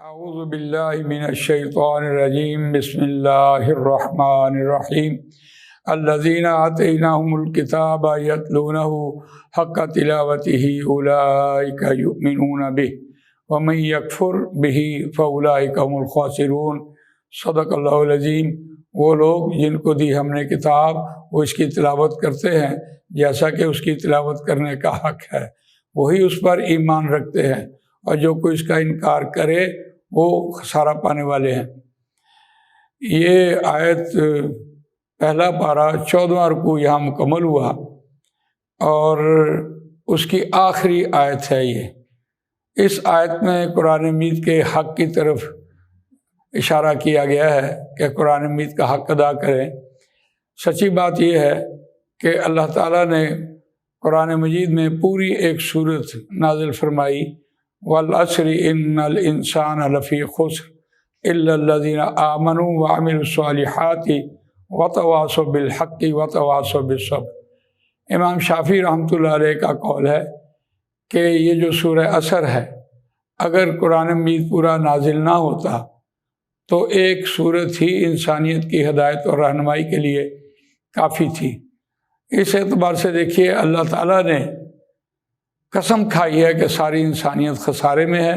اعوذ باللہ من الشیطان الرجیم بسم اللہ الرحمن الرحیم الذین آتیناہم الکتاب یتلونہ حق تلاوتہ اولئک یؤمنون بہ ومن یکفر بہ فاولئک هم الخاسرون۔ صدق اللہ العظیم۔ وہ لوگ جن کو دی ہم نے کتاب وہ اس کی تلاوت کرتے ہیں جیسا کہ اس کی تلاوت کرنے کا حق ہے، وہی اس پر ایمان رکھتے ہیں، اور جو کوئی اس کا انکار کرے وہ خسارہ پانے والے ہیں۔ یہ آیت پہلا پارہ 14واں رکوع یہاں مکمل ہوا، اور اس کی آخری آیت ہے یہ۔ اس آیت میں قرآن مجید کے حق کی طرف اشارہ کیا گیا ہے کہ قرآن مجید کا حق ادا کریں۔ سچی بات یہ ہے کہ اللہ تعالیٰ نے قرآن مجید میں پوری ایک سورت نازل فرمائی، والعصر ان الانسان لفی خسر الا الذین آمنوا وعملوا الصالحات وتواصوا بالحق وتواصوا بالصبر۔ امام شافعی رحمۃ اللہ علیہ کا قول ہے کہ یہ جو سورہ عصر ہے، اگر قرآن مجید پورا نازل نہ ہوتا تو ایک سورت ہی انسانیت کی ہدایت اور رہنمائی کے لیے کافی تھی۔ اس اعتبار سے دیکھیے اللہ تعالیٰ نے قسم کھائی ہے کہ ساری انسانیت خسارے میں ہے،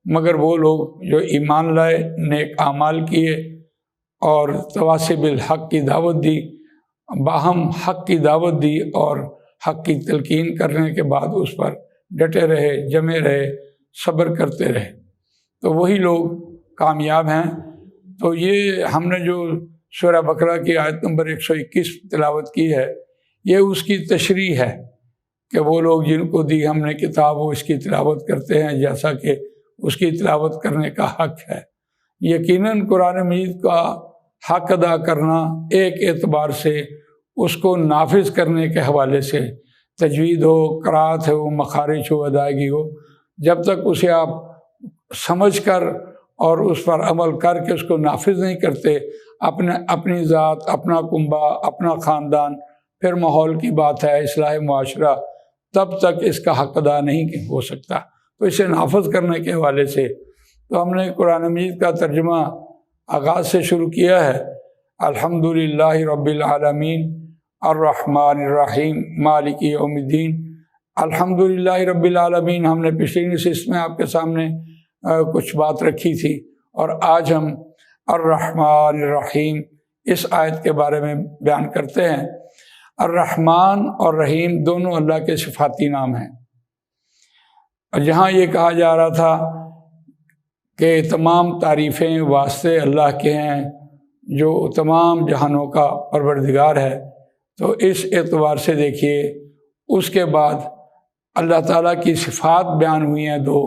مگر وہ لوگ جو ایمان لائے، نیک اعمال کیے اور تواصی بالحق کی دعوت دی، باہم حق کی دعوت دی اور حق کی تلقین کرنے کے بعد اس پر ڈٹے رہے، جمے رہے، صبر کرتے رہے، تو وہی لوگ کامیاب ہیں۔ تو یہ ہم نے جو سورہ بقرہ کی آیت نمبر 121 تلاوت کی ہے، یہ اس کی تشریح ہے کہ وہ لوگ جن کو دی ہم نے کتاب وہ اس کی تلاوت کرتے ہیں جیسا کہ اس کی تلاوت کرنے کا حق ہے۔ یقیناً قرآن مجید کا حق ادا کرنا ایک اعتبار سے اس کو نافذ کرنے کے حوالے سے، تجوید ہو، قرأت ہو، مخارج ہو، ادائیگی ہو، جب تک اسے آپ سمجھ کر اور اس پر عمل کر کے اس کو نافذ نہیں کرتے، اپنی ذات، اپنا کنبہ، اپنا خاندان، پھر ماحول کی بات ہے، اصلاح معاشرہ، تب تک اس کا حق ادا نہیں ہو سکتا۔ تو اسے نافذ کرنے کے حوالے سے تو ہم نے قرآن مجید کا ترجمہ آغاز سے شروع کیا ہے، الحمدللہ رب العالمین الرحمن الرحیم مالک یوم الدین۔ الحمدللہ رب العالمین ہم نے پچھلی نشست میں آپ کے سامنے کچھ بات رکھی تھی، اور آج ہم الرحمن الرحیم اس آیت کے بارے میں بیان کرتے ہیں۔ الرحمن اور رحیم دونوں اللہ کے صفاتی نام ہیں، اور جہاں یہ کہا جا رہا تھا کہ تمام تعریفیں واسطے اللہ کے ہیں جو تمام جہانوں کا پروردگار ہے، تو اس اعتبار سے دیکھیے اس کے بعد اللہ تعالیٰ کی صفات بیان ہوئی ہیں دو،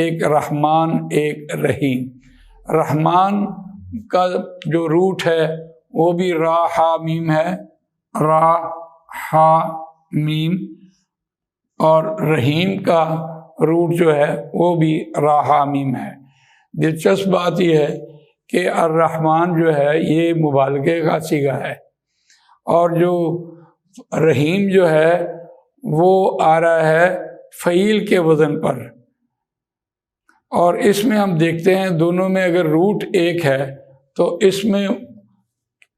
ایک رحمان، ایک رحیم۔ رحمان کا جو روٹ ہے وہ بھی را ہا میم ہے، را ہا میم، اور رحیم کا روٹ جو ہے وہ بھی را ہا میم ہے۔ دلچسپ بات یہ ہے کہ الرحمن جو ہے یہ مبالغے کا صیغہ ہے، اور جو رحیم جو ہے وہ آ رہا ہے فعیل کے وزن پر، اور اس میں ہم دیکھتے ہیں دونوں میں اگر روٹ ایک ہے تو اس میں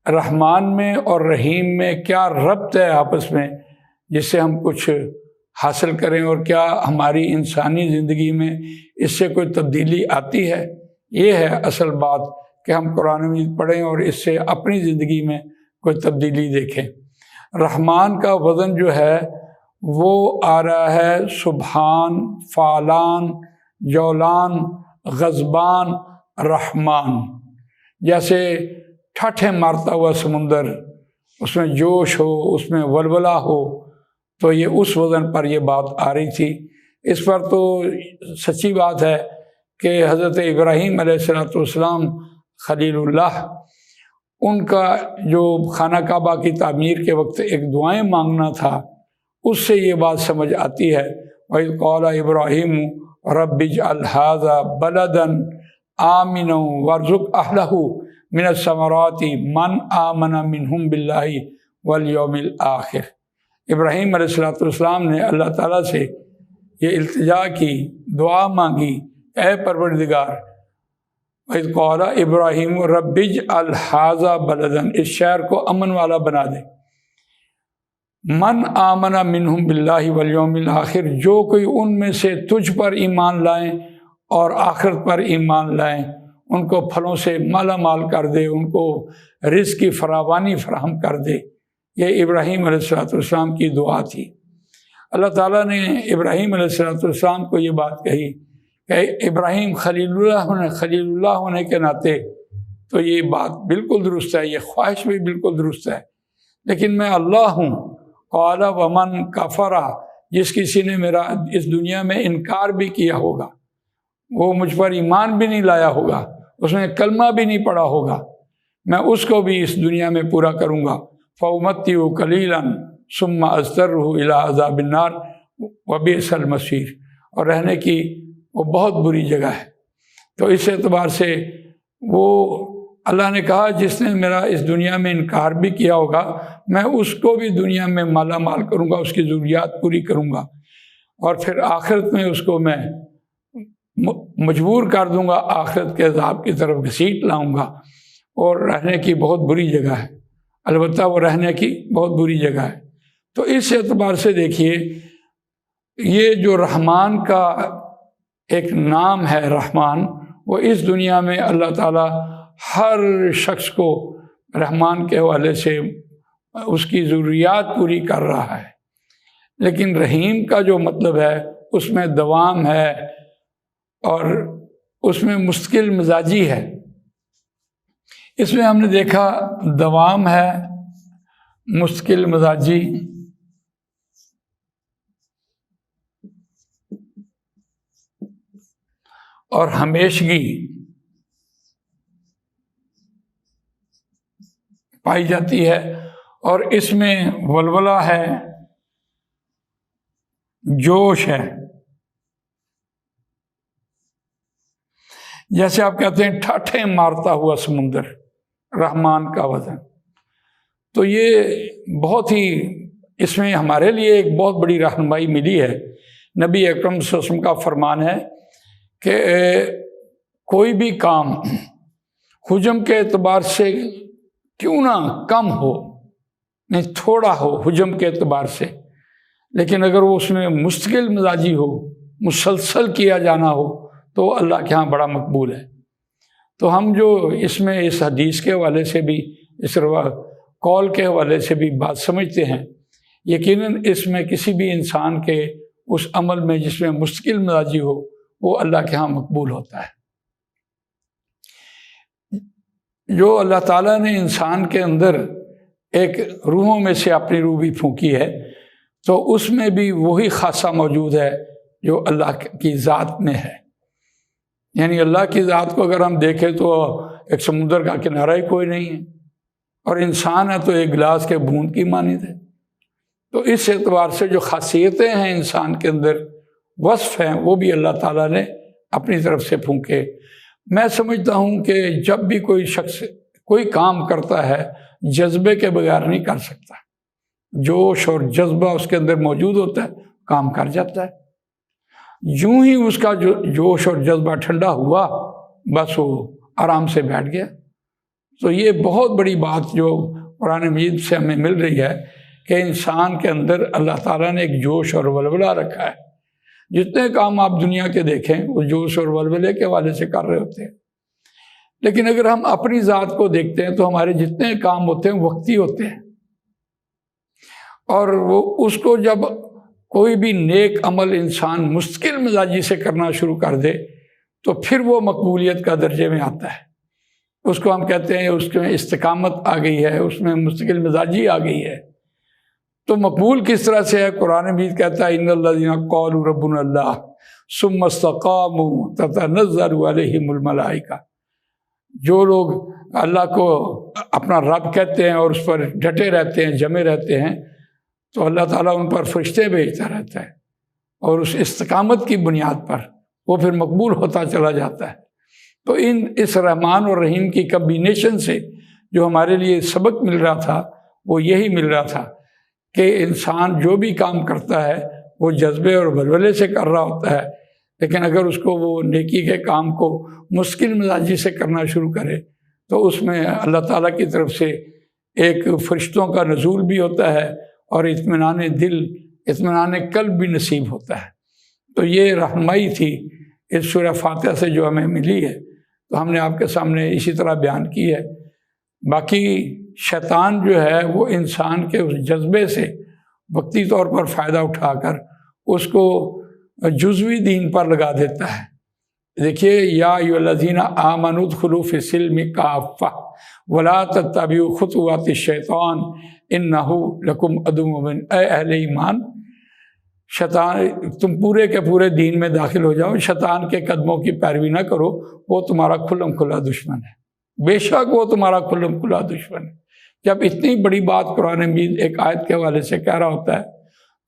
رحمان میں اور رحیم میں کیا ربط ہے آپس میں، جس سے ہم کچھ حاصل کریں، اور کیا ہماری انسانی زندگی میں اس سے کوئی تبدیلی آتی ہے۔ یہ ہے اصل بات کہ ہم قرآن مجید پڑھیں اور اس سے اپنی زندگی میں کوئی تبدیلی دیکھیں۔ رحمان کا وزن جو ہے وہ آ رہا ہے سبحان، فعلان، جولان، غضبان، رحمان، جیسے ٹھاٹھے مارتا ہوا سمندر، اس میں جوش ہو، اس میں ولولہ ہو، تو یہ اس وزن پر یہ بات آ رہی تھی۔ اس پر تو سچی بات ہے کہ حضرت ابراہیم علیہ السلام خلیل اللہ، ان کا جو خانہ کعبہ کی تعمیر کے وقت ایک دعائیں مانگنا تھا، اس سے یہ بات سمجھ آتی ہے، وَإِذْ قَالَ إِبْرَاهِيمُ رَبِّ اجْعَلْ هَٰذَا بَلَدًا آمِنًا وَارْزُقْ أَهْلَهُ من الثمرات من آمن منہم باللہ والیوم الآخر۔ ابراہیم علیہ السلام نے اللہ تعالیٰ سے یہ التجا کی، دعا مانگی، اے پروردگار وَإِذْ قَالَ ابراہیم رَبِّ اجْعَلْ هَٰذَا بَلَدًا، اس شہر کو امن والا بنا دے. من آمن منہم باللہ والیوم الآخر، جو کوئی ان میں سے تجھ پر ایمان لائیں اور آخرت پر ایمان لائیں، ان کو پھلوں سے مالا مال کر دے، ان کو رزق کی فراوانی فراہم کر دے. یہ ابراہیم علیہ السلام کی دعا تھی. اللہ تعالیٰ نے ابراہیم علیہ السلام کو یہ بات کہی کہ ابراہیم خلیل اللہ ہونے کے ناطے تو یہ بات بالکل درست ہے، یہ خواہش بھی بالکل درست ہے، لیکن میں اللہ ہوں. قال ومن کفر، جس کسی نے میرا اس دنیا میں انکار بھی کیا ہوگا، وہ مجھ پر ایمان بھی نہیں لایا ہوگا، اس نے کلمہ بھی نہیں پڑھا ہوگا، میں اس کو بھی اس دنیا میں پورا کروں گا. فَأُمَتِّعُهُ قَلِيلًا ثُمَّ أَضْطَرُّهُ إِلَىٰ عَذَابِ النَّارِ وَبِئْسَ الْمَصِيرُ، اور رہنے کی وہ بہت بری جگہ ہے. تو اس اعتبار سے وہ اللہ نے کہا جس نے میرا اس دنیا میں انکار بھی کیا ہوگا، میں اس کو بھی دنیا میں مالا مال کروں گا، اس کی ضروریات پوری کروں گا، اور پھر آخرت میں اس کو میں مجبور کر دوں گا، آخرت کے عذاب کی طرف گھسیٹ لاؤں گا، اور رہنے کی بہت بری جگہ ہے. البتہ وہ رہنے کی بہت بری جگہ ہے. تو اس اعتبار سے دیکھیے، یہ جو رحمان کا ایک نام ہے رحمان، وہ اس دنیا میں اللہ تعالیٰ ہر شخص کو رحمان کے حوالے سے اس کی ضروریات پوری کر رہا ہے. لیکن رحیم کا جو مطلب ہے اس میں دوام ہے اور اس میں مستقل مزاجی ہے. اس میں ہم نے دیکھا دوام ہے، مستقل مزاجی، اور ہمیشگی پائی جاتی ہے، اور اس میں ولولہ ہے، جوش ہے. جیسے آپ کہتے ہیں ٹھاٹھیں مارتا ہوا سمندر، رحمان کا وزن. تو یہ بہت ہی، اس میں ہمارے لیے ایک بہت بڑی رہنمائی ملی ہے. نبی اکرم صلی اللہ علیہ وسلم کا فرمان ہے کہ کوئی بھی کام حجم کے اعتبار سے کیوں نہ کم ہو، نہیں تھوڑا ہو حجم کے اعتبار سے، لیکن اگر وہ اس میں مستقل مزاجی ہو، مسلسل کیا جانا ہو، تو اللہ کے ہاں بڑا مقبول ہے. تو ہم جو اس میں اس حدیث کے حوالے سے بھی، اس قول کے حوالے سے بھی بات سمجھتے ہیں، یقیناً اس میں کسی بھی انسان کے اس عمل میں جس میں مستقل مزاجی ہو، وہ اللہ کے ہاں مقبول ہوتا ہے. جو اللہ تعالیٰ نے انسان کے اندر ایک روحوں میں سے اپنی روح بھی پھونکی ہے، تو اس میں بھی وہی خاصہ موجود ہے جو اللہ کی ذات میں ہے. یعنی اللہ کی ذات کو اگر ہم دیکھیں تو ایک سمندر کا کنارہ ہی کوئی نہیں ہے، اور انسان ہے تو ایک گلاس کے بوند کی مانند ہے. تو اس اعتبار سے جو خاصیتیں ہیں انسان کے اندر، وصف ہیں، وہ بھی اللہ تعالیٰ نے اپنی طرف سے پھونکے. میں سمجھتا ہوں کہ جب بھی کوئی شخص کوئی کام کرتا ہے، جذبے کے بغیر نہیں کر سکتا. جوش اور جذبہ اس کے اندر موجود ہوتا ہے، کام کر جاتا ہے. یوں ہی اس کا جو جوش اور جذبہ ٹھنڈا ہوا، بس وہ آرام سے بیٹھ گیا. تو یہ بہت بڑی بات جو قرآن مجید سے ہمیں مل رہی ہے کہ انسان کے اندر اللہ تعالیٰ نے ایک جوش اور ولولہ رکھا ہے. جتنے کام آپ دنیا کے دیکھیں وہ جوش اور ولولے کے حوالے سے کر رہے ہوتے ہیں، لیکن اگر ہم اپنی ذات کو دیکھتے ہیں تو ہمارے جتنے کام ہوتے ہیں وقتی ہوتے ہیں. اور وہ اس کو جب کوئی بھی نیک عمل انسان مستقل مزاجی سے کرنا شروع کر دے تو پھر وہ مقبولیت کا درجے میں آتا ہے. اس کو ہم کہتے ہیں اس میں استقامت آ گئی ہے، اس میں مستقل مزاجی آ گئی ہے. تو مقبول کس طرح سے ہے؟ قرآن مجید کہتا ہے ان الذین قالوا ربنا اللہ ثم استقاموا تتنزل علیہم الملائکہ. جو لوگ اللہ کو اپنا رب کہتے ہیں اور اس پر ڈٹے رہتے ہیں، جمے رہتے ہیں، تو اللہ تعالیٰ ان پر فرشتے بھیجتا رہتا ہے، اور اس استقامت کی بنیاد پر وہ پھر مقبول ہوتا چلا جاتا ہے. تو اس رحمان اور رحیم کی کمبینیشن سے جو ہمارے لیے سبق مل رہا تھا وہ یہی مل رہا تھا کہ انسان جو بھی کام کرتا ہے وہ جذبے اور ولولے سے کر رہا ہوتا ہے، لیکن اگر اس کو وہ نیکی کے کام کو مشکل مزاجی سے کرنا شروع کرے تو اس میں اللہ تعالیٰ کی طرف سے ایک فرشتوں کا نزول بھی ہوتا ہے اور اطمینان دل، اطمینان قلب بھی نصیب ہوتا ہے۔ تو یہ رہنمائی تھی اس سورہ فاتحہ سے جو ہمیں ملی ہے، تو ہم نے آپ کے سامنے اسی طرح بیان کی ہے۔ باقی شیطان جو ہے وہ انسان کے اس جذبے سے وقتی طور پر فائدہ اٹھا کر اس کو جزوی دین پر لگا دیتا ہے۔ دیکھیے، یا ایھا الذین آمنوا ادخلوا فی السلم کافۃ ولا تتبعوا خطوات الشیطان انہ لکم عدو مبین۔ اے اہل ایمان، شیطان تم پورے کے پورے دین میں داخل ہو جاؤ، شیطان کے قدموں کی پیروی نہ کرو، وہ تمہارا کھلم کھلا دشمن ہے، بے شک وہ تمہارا کھلم کھلا دشمن ہے۔ جب اتنی بڑی بات قرآن مجید ایک آیت کے حوالے سے کہہ رہا ہوتا ہے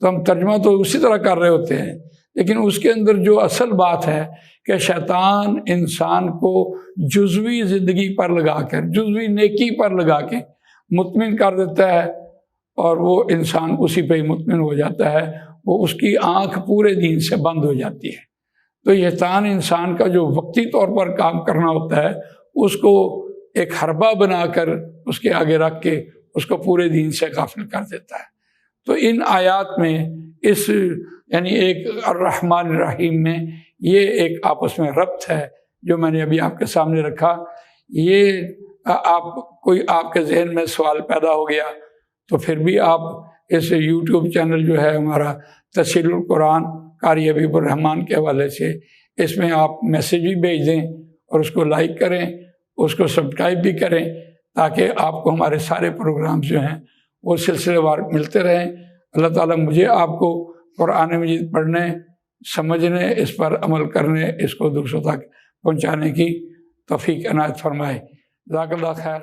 تو ہم ترجمہ تو اسی طرح کر رہے ہوتے ہیں، لیکن اس کے اندر جو اصل بات ہے کہ شیطان انسان کو جزوی زندگی پر لگا کر، جزوی نیکی پر لگا کے مطمئن کر دیتا ہے، اور وہ انسان اسی پہ ہی مطمئن ہو جاتا ہے، وہ اس کی آنکھ پورے دین سے بند ہو جاتی ہے۔ تو شیطان انسان کا جو وقتی طور پر کام کرنا ہوتا ہے اس کو ایک حربہ بنا کر اس کے آگے رکھ کے اس کو پورے دین سے غافل کر دیتا ہے۔ تو ان آیات میں اس یعنی ایک الرحمن الرحیم میں یہ ایک آپس میں ربط ہے جو میں نے ابھی آپ کے سامنے رکھا۔ یہ آپ کے ذہن میں سوال پیدا ہو گیا تو پھر بھی آپ اس یوٹیوب چینل جو ہے ہمارا تفسیر القرآن قاری حبیب الرحمن کے حوالے سے، اس میں آپ میسیج بھی بھیج دیں اور اس کو لائک کریں، اس کو سبسکرائب بھی کریں، تاکہ آپ کو ہمارے سارے پروگرامز جو ہیں وہ سلسلے وار ملتے رہیں۔ اللہ تعالیٰ مجھے آپ کو قرآن مجید پڑھنے، سمجھنے، اس پر عمل کرنے، اس کو دوسروں تک پہنچانے کی توفیق عنایت فرمائے۔ جزاک اللہ خیر۔